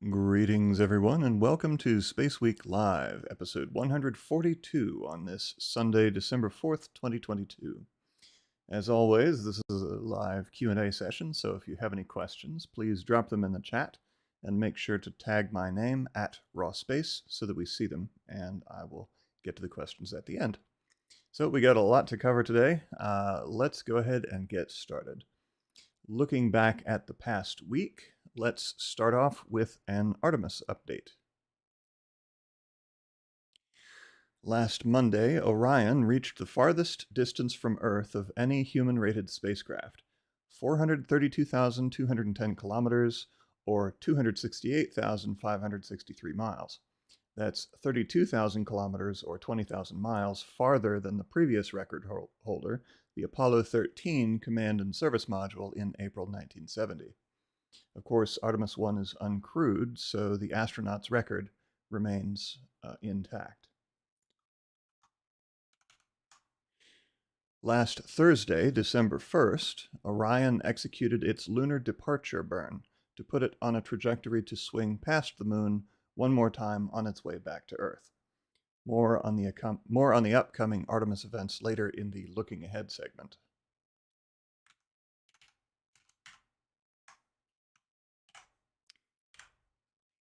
Greetings, everyone, and welcome to SpaceWeek Live, episode 142 on this Sunday, December 4th, 2022. As always, this is a live Q&A session, so if you have any questions, please drop them in the chat and make sure to tag my name at @rawspace so that we see them, and I will get to the questions at the end. So we got a lot to cover today. Let's go ahead and get started. Looking back at the past week, let's start off with an Artemis update. Last Monday, Orion reached the farthest distance from Earth of any human-rated spacecraft, 432,210 kilometers, or 268,563 miles. That's 32,000 kilometers, or 20,000 miles, farther than the previous record holder, the Apollo 13 Command and Service Module in April 1970. Of course, Artemis 1 is uncrewed, so the astronaut's record remains intact. Last Thursday, December 1st, Orion executed its lunar departure burn to put it on a trajectory to swing past the Moon one more time on its way back to Earth. More on the upcoming Artemis events later in the Looking Ahead segment.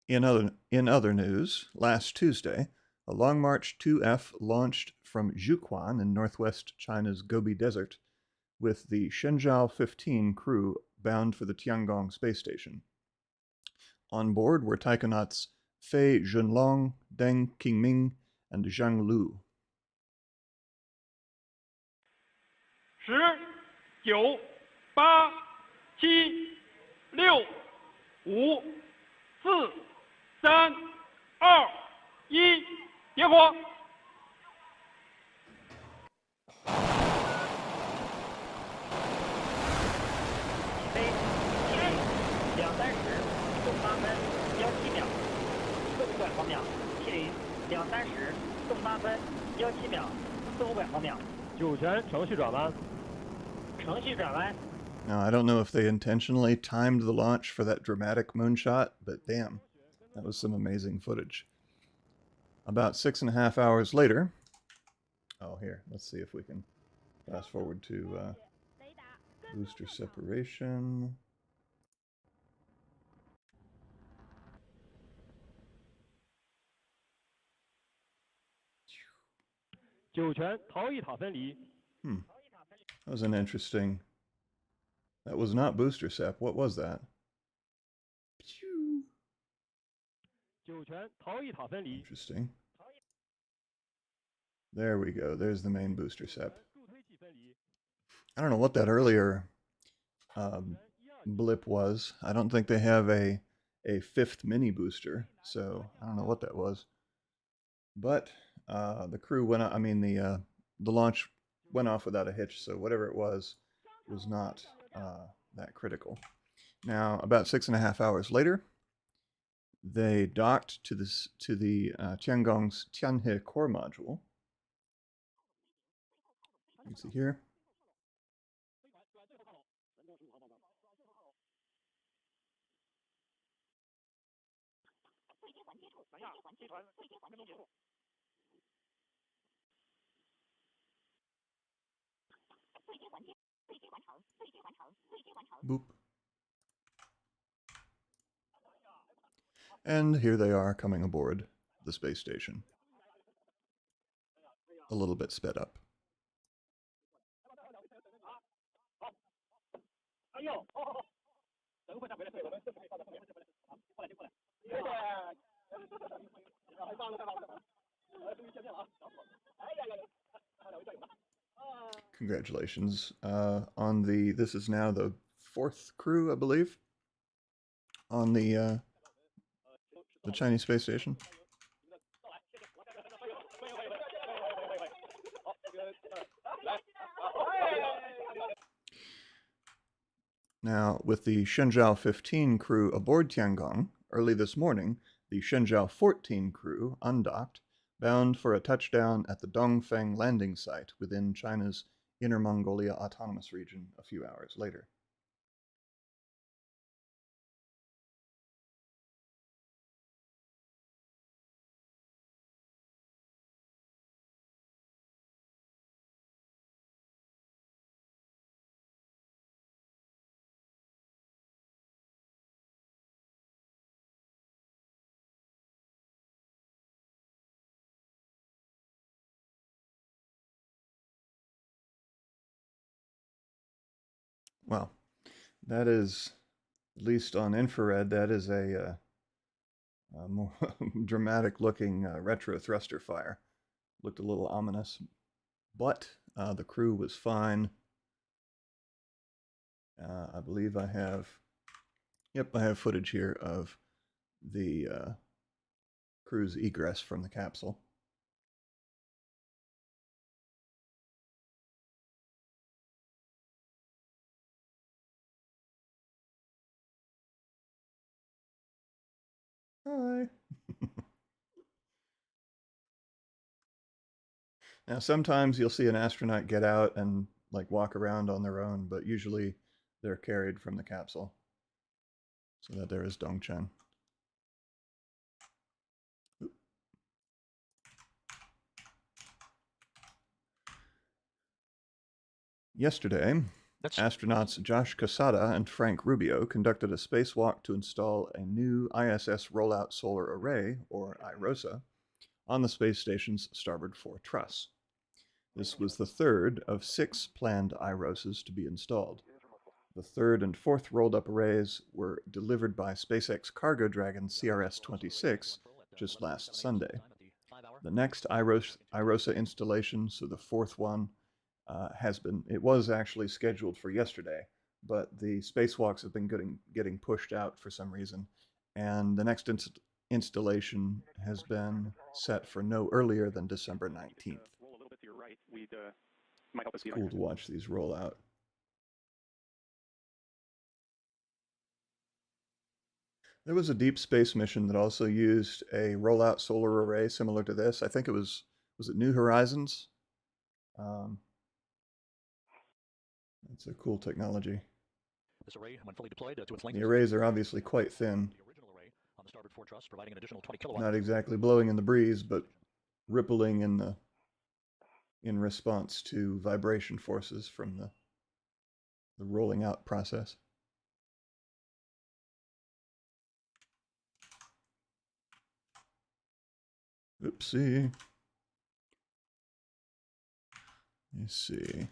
In other news, last Tuesday, a Long March 2F launched from Jiuquan in northwest China's Gobi Desert with the Shenzhou 15 crew bound for the Tiangong space station. On board were taikonauts Fei Junlong, Deng Qingming, and Zhang Lu. 10、9、8、7、6、5、4、3、2、1，点火！ Now, I don't know if they intentionally timed the launch for that dramatic moonshot, but damn, that was some amazing footage. About 6.5 hours later, oh, here, let's see if we can fast forward to booster separation. That was an interesting... That was not booster sep. What was that? Interesting. There we go. There's the main booster sep. I don't know what that earlier um, blip was. I don't think they have a fifth mini booster, so I don't know what that was. But the crew went. I mean, the launch went off without a hitch, so whatever it was not that critical. Now, about 6.5 hours later, they docked to the Tiangong's Tianhe core module. You can see here. Boop. And here they are coming aboard the space station. A little bit sped up. Congratulations on this is now the fourth crew, I believe, on the Chinese space station. Now, with the Shenzhou 15 crew aboard Tiangong, early this morning, the Shenzhou 14 crew undocked, bound for a touchdown at the Dongfeng landing site within China's Inner Mongolia Autonomous Region a few hours later. Well, that is, at least on infrared, that is a more dramatic looking retro thruster fire. Looked a little ominous, but the crew was fine. I believe I have, yep, I have footage here of the crew's egress from the capsule. Hi. Now, sometimes you'll see an astronaut get out and like walk around on their own, but usually they're carried from the capsule. So that there is Dongchen. Yesterday, astronauts Josh Casada and Frank Rubio conducted a spacewalk to install a new ISS rollout solar array, or IROSA, on the space station's starboard fore truss. This was the third of 6 planned IROSAs to be installed. The third and fourth rolled-up arrays were delivered by SpaceX Cargo Dragon CRS-26 just last Sunday. The next IROSA installation, so the fourth one, it was actually scheduled for yesterday, but the spacewalks have been getting pushed out for some reason, and the next installation has been set for no earlier than December 19th. It's cool to watch these roll out. There was a deep space mission that also used a rollout solar array similar to this. I think it was it New Horizons? It's a cool technology. This array, when fully deployed to its length, the arrays are obviously quite thin. The original array on the starboard fore truss, providing an additional 20 kilowatts. Not exactly blowing in the breeze, but rippling in response to vibration forces from the rolling out process. Oopsie. Let's see.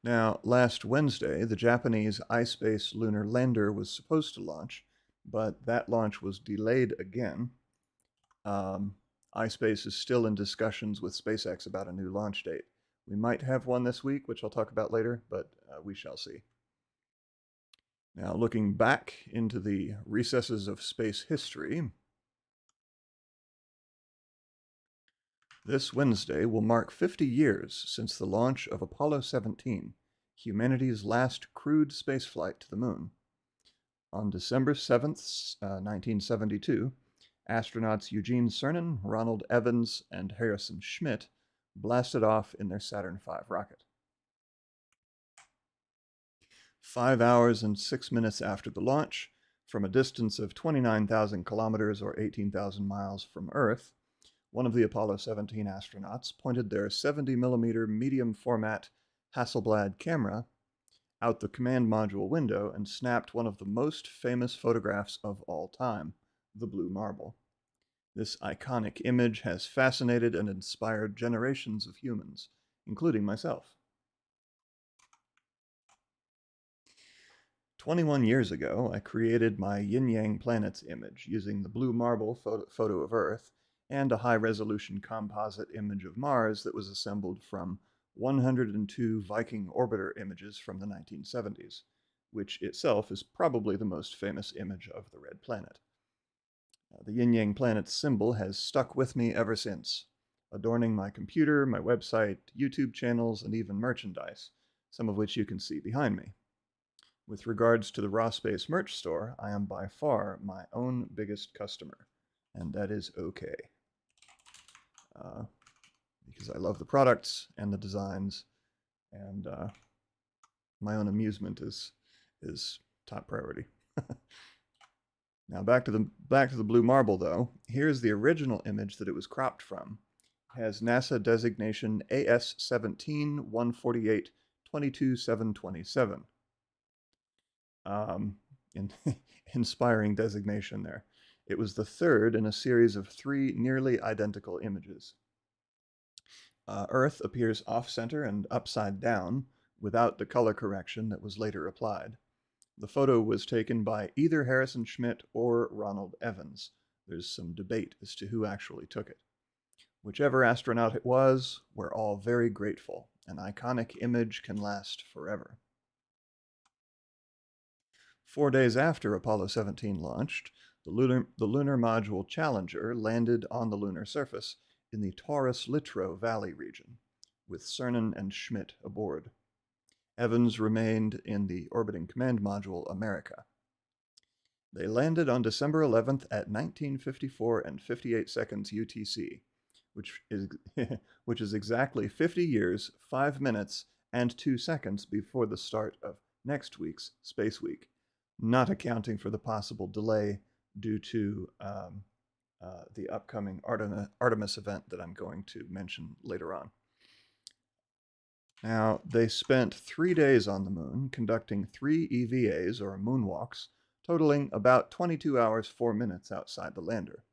Now, last Wednesday, the Japanese iSpace lunar lander was supposed to launch, but that launch was delayed again. iSpace is still in discussions with SpaceX about a new launch date. We might have one this week, which I'll talk about later, but we shall see. Now, looking back into the recesses of space history, this Wednesday will mark 50 years since the launch of Apollo 17, humanity's last crewed spaceflight to the moon. On December 7th, 1972, astronauts Eugene Cernan, Ronald Evans, and Harrison Schmitt blasted off in their Saturn V rocket. 5 hours and 6 minutes after the launch, from a distance of 29,000 kilometers or 18,000 miles from Earth, one of the Apollo 17 astronauts pointed their 70mm medium format Hasselblad camera out the command module window and snapped one of the most famous photographs of all time, the blue marble. This iconic image has fascinated and inspired generations of humans, including myself. 21 years ago, I created my yin-yang planets image using the blue marble photo of Earth and a high-resolution composite image of Mars that was assembled from 102 Viking orbiter images from the 1970s, which itself is probably the most famous image of the red planet. The yin-yang planets symbol has stuck with me ever since, adorning my computer, my website, YouTube channels, and even merchandise, some of which you can see behind me. With regards to the Raw Space merch store, I am by far my own biggest customer, and that is okay. Because I love the products and the designs, and my own amusement is top priority. Now back to the blue marble, though. Here's the original image that it was cropped from. It has NASA designation AS17 148 22727. Inspiring designation there. It was the third in a series of 3 nearly identical images. Earth appears off-center and upside down without the color correction that was later applied. The photo was taken by either Harrison Schmitt or Ronald Evans. There's some debate as to who actually took it. Whichever astronaut it was, we're all very grateful. An iconic image can last forever. 4 days after Apollo 17 launched, the lunar module Challenger landed on the lunar surface in the Taurus-Littrow Valley region, with Cernan and Schmitt aboard. Evans remained in the orbiting command module America. They landed on December 11th at 19:54 and 58 seconds UTC, which is exactly 50 years, 5 minutes, and 2 seconds before the start of next week's SpaceWeek, not accounting for the possible delay due to the upcoming Artemis event that I'm going to mention later on. Now, they spent 3 days on the moon, conducting 3 EVAs, or moonwalks, totaling about 22 hours, 4 minutes outside the lander.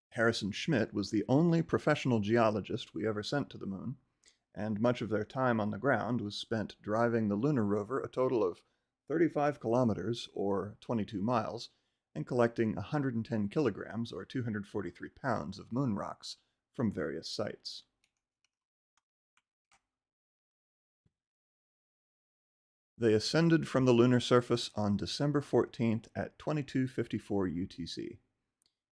Harrison Schmitt was the only professional geologist we ever sent to the moon, and much of their time on the ground was spent driving the lunar rover a total of 35 kilometers, or 22 miles, and collecting 110 kilograms, or 243 pounds, of moon rocks from various sites. They ascended from the lunar surface on December 14th at 22:54 UTC.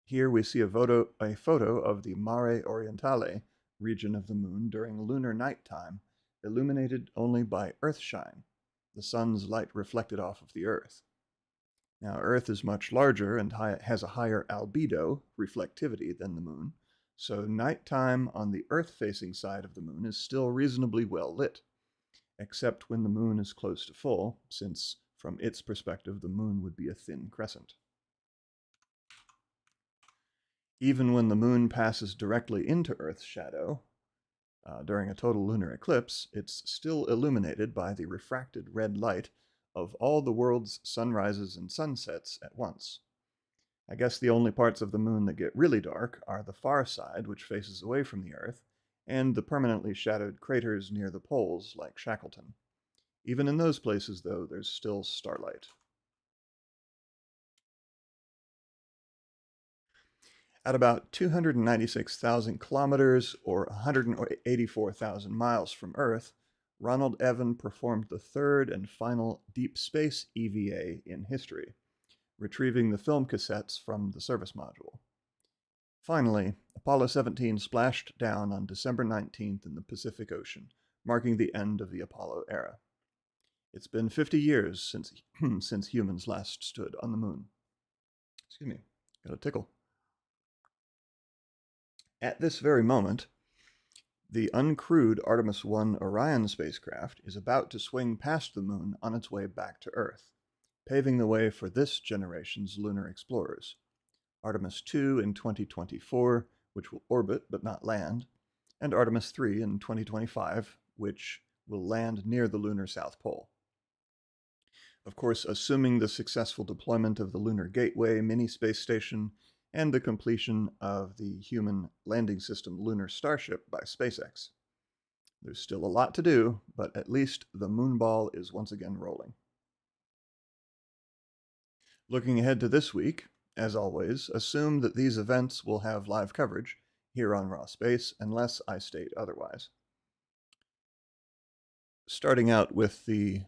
Here we see a photo of the Mare Orientale region of the moon during lunar nighttime, illuminated only by Earthshine, the sun's light reflected off of the Earth. Now, Earth is much larger and has a higher albedo, reflectivity, than the moon, so nighttime on the Earth-facing side of the moon is still reasonably well lit, except when the moon is close to full, since from its perspective the moon would be a thin crescent. Even when the moon passes directly into Earth's shadow, during a total lunar eclipse, it's still illuminated by the refracted red light of all the world's sunrises and sunsets at once. I guess the only parts of the moon that get really dark are the far side, which faces away from the Earth, and the permanently shadowed craters near the poles, like Shackleton. Even in those places, though, there's still starlight. At about 296,000 kilometers or 184,000 miles from Earth, Ronald Evan performed the third and final deep space EVA in history, retrieving the film cassettes from the service module. Finally, Apollo 17 splashed down on December 19th in the Pacific Ocean, marking the end of the Apollo era. It's been 50 years since humans last stood on the moon. Excuse me, got a tickle. At this very moment, the uncrewed Artemis 1 Orion spacecraft is about to swing past the moon on its way back to Earth, paving the way for this generation's lunar explorers. Artemis 2 in 2024, which will orbit but not land, and Artemis 3 in 2025, which will land near the lunar South Pole. Of course, assuming the successful deployment of the Lunar Gateway mini space station and the completion of the human landing system Lunar Starship by SpaceX. There's still a lot to do, but at least the moonball is once again rolling. Looking ahead to this week, as always, assume that these events will have live coverage here on Raw Space, unless I state otherwise. Starting out with the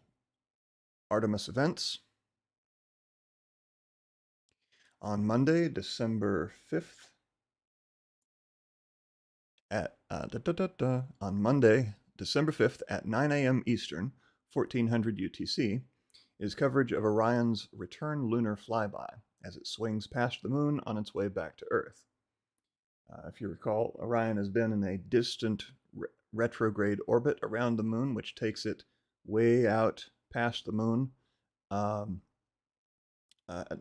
Artemis events. On Monday, December 5th, at 9 a.m. Eastern, 1400 UTC, is coverage of Orion's return lunar flyby as it swings past the moon on its way back to Earth. If you recall, Orion has been in a distant retrograde orbit around the moon, which takes it way out past the moon,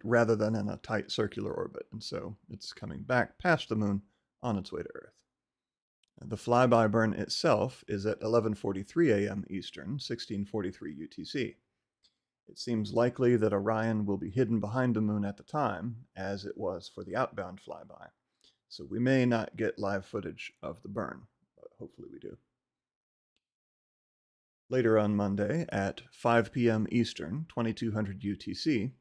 rather than in a tight circular orbit, and so it's coming back past the moon on its way to Earth. The flyby burn itself is at 11:43 a.m. Eastern, 1643 UTC. It seems likely that Orion will be hidden behind the moon at the time, as it was for the outbound flyby, so we may not get live footage of the burn, but hopefully we do. Later on Monday at 5 p.m. Eastern, 2200 UTC,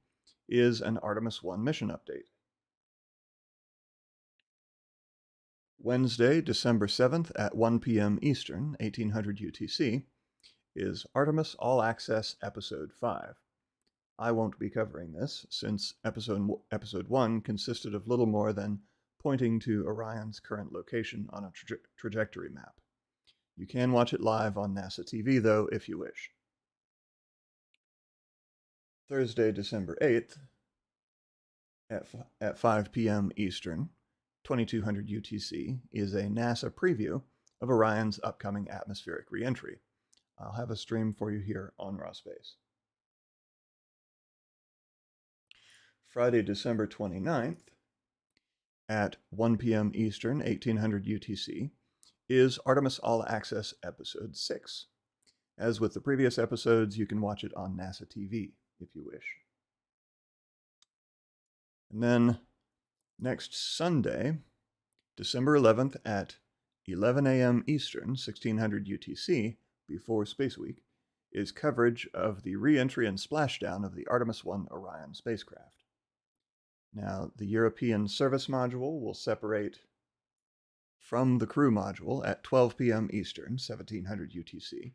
is an Artemis 1 mission update. Wednesday, December 7th at 1 p.m. Eastern, 1800 UTC, is Artemis All Access Episode 5. I won't be covering this, since Episode 1 consisted of little more than pointing to Orion's current location on a trajectory map. You can watch it live on NASA TV, though, if you wish. Thursday, December 8th, at 5 p.m. Eastern, 2200 UTC, is a NASA preview of Orion's upcoming atmospheric reentry. I'll have a stream for you here on Raw Space. Friday, December 29th, at 1 p.m. Eastern, 1800 UTC, is Artemis All Access Episode 6. As with the previous episodes, you can watch it on NASA TV, if you wish. And then next Sunday, December 11th at 11 a.m. Eastern, 1600 UTC, before SpaceWeek, is coverage of the re-entry and splashdown of the Artemis 1 Orion spacecraft. Now, the European service module will separate from the crew module at 12 p.m. Eastern, 1700 UTC.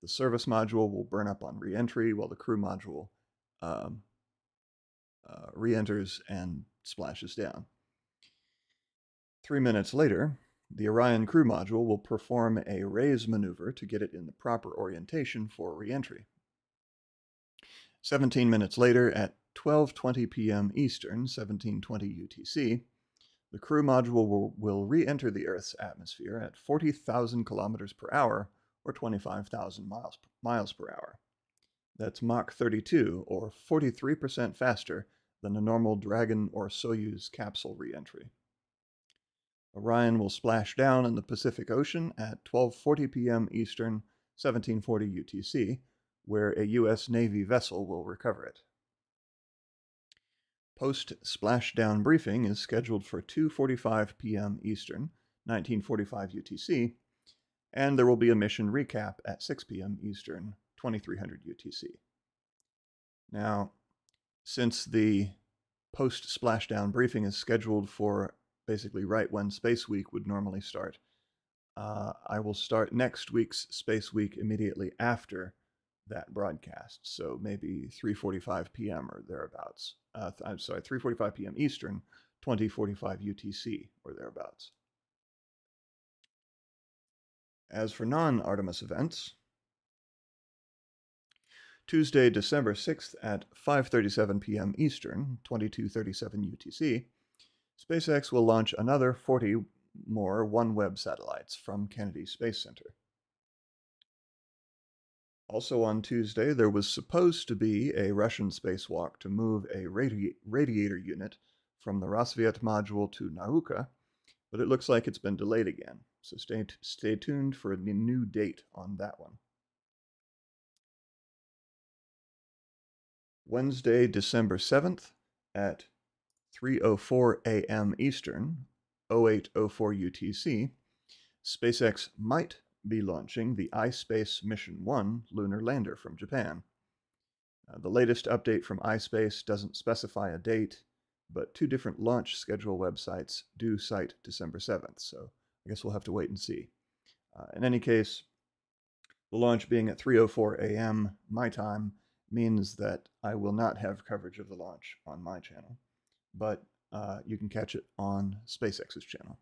The service module will burn up on re-entry, while the crew module re-enters and splashes down. 3 minutes later, the Orion crew module will perform a raise maneuver to get it in the proper orientation for re-entry. 17 minutes later, at 12:20 p.m. Eastern, 1720 UTC, the crew module will re-enter the Earth's atmosphere at 40,000 kilometers per hour, or 25,000 miles per hour. That's Mach 32, or 43% faster than a normal Dragon or Soyuz capsule re-entry. Orion will splash down in the Pacific Ocean at 12:40 p.m. Eastern, 1740 UTC, where a U.S. Navy vessel will recover it. Post-splashdown briefing is scheduled for 2:45 p.m. Eastern, 1945 UTC, and there will be a mission recap at 6 p.m. Eastern, 2300 UTC. Now, since the post-splashdown briefing is scheduled for basically right when SpaceWeek would normally start. I will start next week's SpaceWeek immediately after that broadcast, so maybe 3:45 p.m. or thereabouts. I'm sorry, 3:45 p.m. Eastern, 20:45 UTC or thereabouts. As for non-Artemis events, Tuesday, December 6th at 5:37 p.m. Eastern, 22:37 UTC, SpaceX will launch another 40 more OneWeb satellites from Kennedy Space Center. Also on Tuesday, there was supposed to be a Russian spacewalk to move a radiator unit from the Rassvet module to Nauka, but it looks like it's been delayed again, so stay tuned for a new date on that one. Wednesday, December 7th at 3:04 a.m. Eastern, 08:04 UTC, SpaceX might be launching the iSpace Mission 1 lunar lander from Japan. The latest update from iSpace doesn't specify a date, but two different launch schedule websites do cite December 7th, so I guess we'll have to wait and see. In any case, the launch being at 3:04 a.m. my time means that I will not have coverage of the launch on my channel, but you can catch it on SpaceX's channel.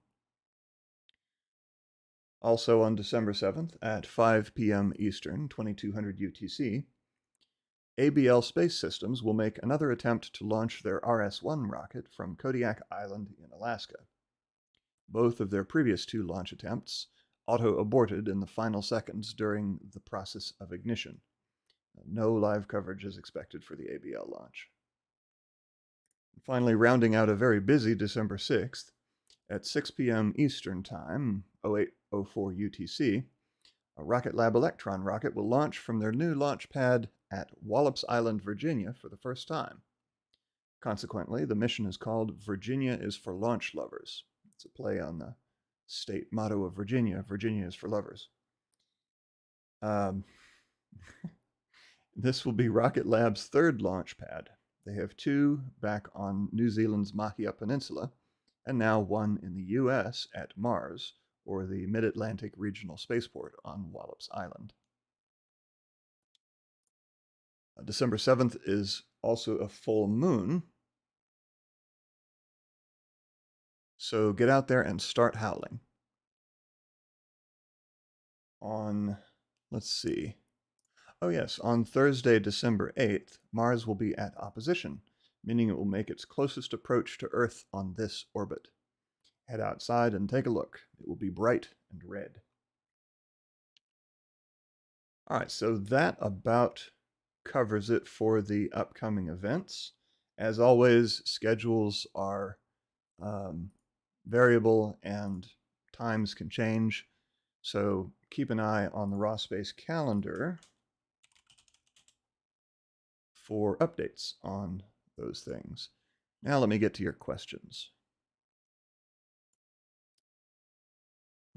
Also on December 7th at 5 p.m. Eastern, 2200 UTC, ABL Space Systems will make another attempt to launch their RS-1 rocket from Kodiak Island in Alaska. Both of their previous two launch attempts auto-aborted in the final seconds during the process of ignition. No live coverage is expected for the ABL launch. Finally, rounding out a very busy December 6th, at 6 p.m. Eastern Time, 08:04 UTC, a Rocket Lab Electron rocket will launch from their new launch pad at Wallops Island, Virginia for the first time. Consequently, the mission is called Virginia is for Launch Lovers. It's a play on the state motto of Virginia, Virginia is for lovers. This will be Rocket Lab's third launch pad. They have two back on New Zealand's Mahia Peninsula, and now one in the US at Mars, or the Mid-Atlantic Regional Spaceport on Wallops Island. December 7th is also a full moon, so get out there and start howling. Let's see. Oh yes, on Thursday, December 8th, Mars will be at opposition, meaning it will make its closest approach to Earth on this orbit. Head outside and take a look. It will be bright and red. All right, so that about covers it for the upcoming events. As always, schedules are variable and times can change, so keep an eye on the Raw Space calendar for updates on those things. Now let me get to your questions.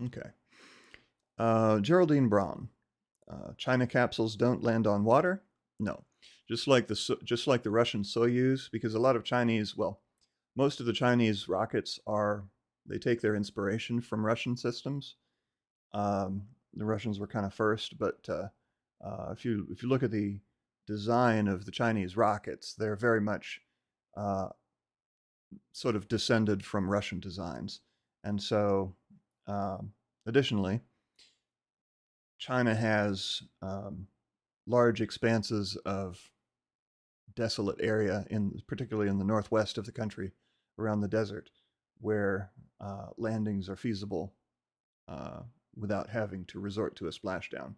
Okay. Geraldine Braun. China capsules don't land on water? No. Just like the Russian Soyuz, because a lot of Chinese, well, most of the Chinese rockets they take their inspiration from Russian systems. The Russians were kind of first, but if you look at the design of the Chinese rockets, they're very much sort of descended from Russian designs. And so, additionally, China has large expanses of desolate area, particularly in the northwest of the country, around the desert, where landings are feasible without having to resort to a splashdown.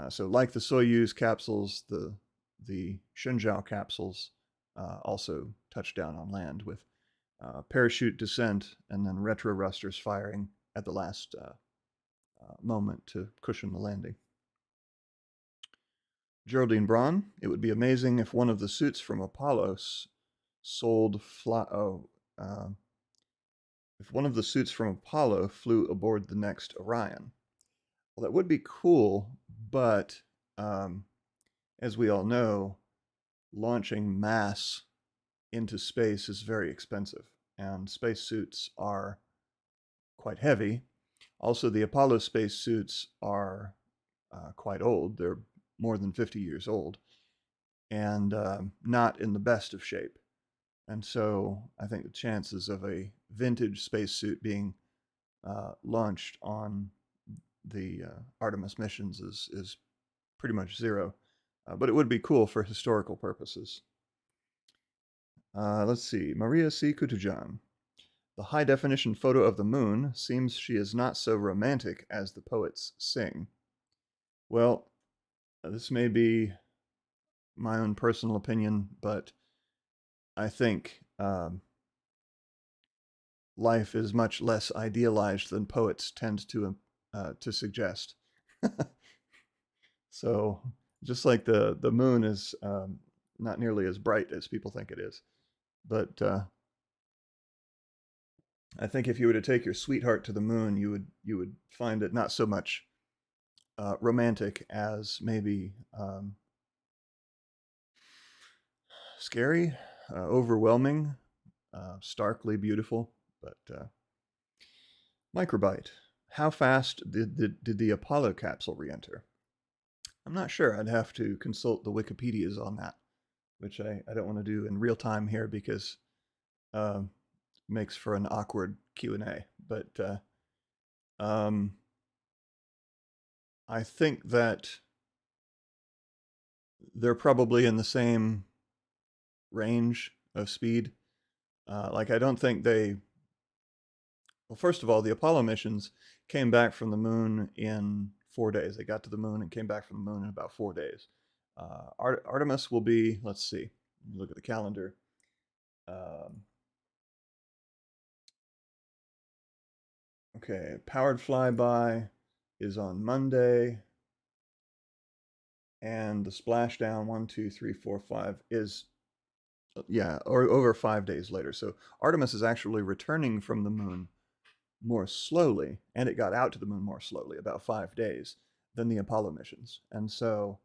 So like the Soyuz capsules, the Shenzhou capsules also touch down on land with parachute descent and then retro thrusters firing at the last moment to cushion the landing. Geraldine Braun, it would be amazing if one of the suits from Apollo if one of the suits from Apollo flew aboard the next Orion. Well, that would be cool, but as we all know, launching mass into space is very expensive, and spacesuits are quite heavy. Also, the Apollo spacesuits are quite old. They're more than 50 years old and not in the best of shape. And so I think the chances of a vintage spacesuit being launched on the Artemis missions is pretty much zero. But it would be cool for historical purposes. Let's see. Maria C. Kutujan. The high-definition photo of the moon seems she is not so romantic as the poets sing. Well, this may be my own personal opinion, but I think life is much less idealized than poets tend to suggest. So, just like the moon is not nearly as bright as people think it is, but I think if you were to take your sweetheart to the moon, you would find it not so much romantic as maybe scary, overwhelming, starkly beautiful. But Microbyte, how fast did the Apollo capsule re-enter? I'm not sure. I'd have to consult the Wikipedias on that, which I don't want to do in real time here because makes for an awkward Q&A. But I think that they're probably in the same range of speed. Like, I don't think they... Well, first of all, the Apollo missions came back from the moon in 4 days. They got to the moon and came back from the moon in about 4 days. Artemis will be, let's see, look at the calendar. Okay, powered flyby is on Monday, and the splashdown 1, 2, 3, 4, 5 is or over 5 days later. So Artemis is actually returning from the moon more slowly, and it got out to the moon more slowly, about 5 days, than the Apollo missions. And so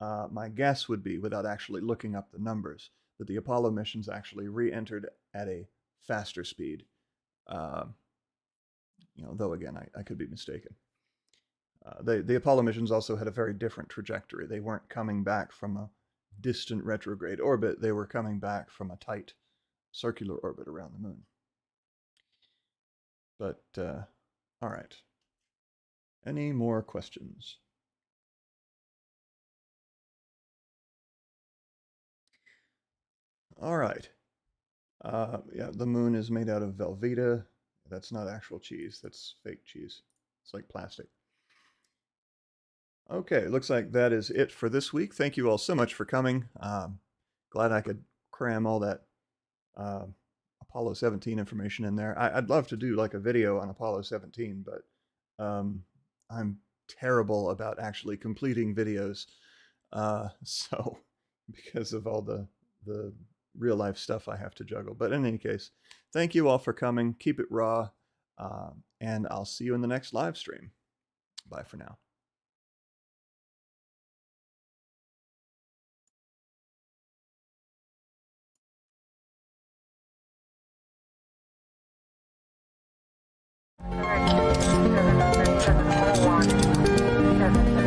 my guess would be, without actually looking up the numbers, that the Apollo missions actually re-entered at a faster speed. Though again, I could be mistaken. The Apollo missions also had a very different trajectory. They weren't coming back from a distant retrograde orbit. They were coming back from a tight circular orbit around the moon. But, all right. Any more questions? All right. Yeah, the moon is made out of Velveeta. That's not actual cheese. That's fake cheese. It's like plastic. Okay, looks like that is it for this week. Thank you all so much for coming. Glad I could cram all that Apollo 17 information in there. I'd love to do like a video on Apollo 17, but I'm terrible about actually completing videos. So because of all the real life stuff I have to juggle. But in any case, thank you all for coming. Keep it raw. And I'll see you in the next live stream. Bye for now. Seven, 7, 7, 7, 4, 1, 7, 7.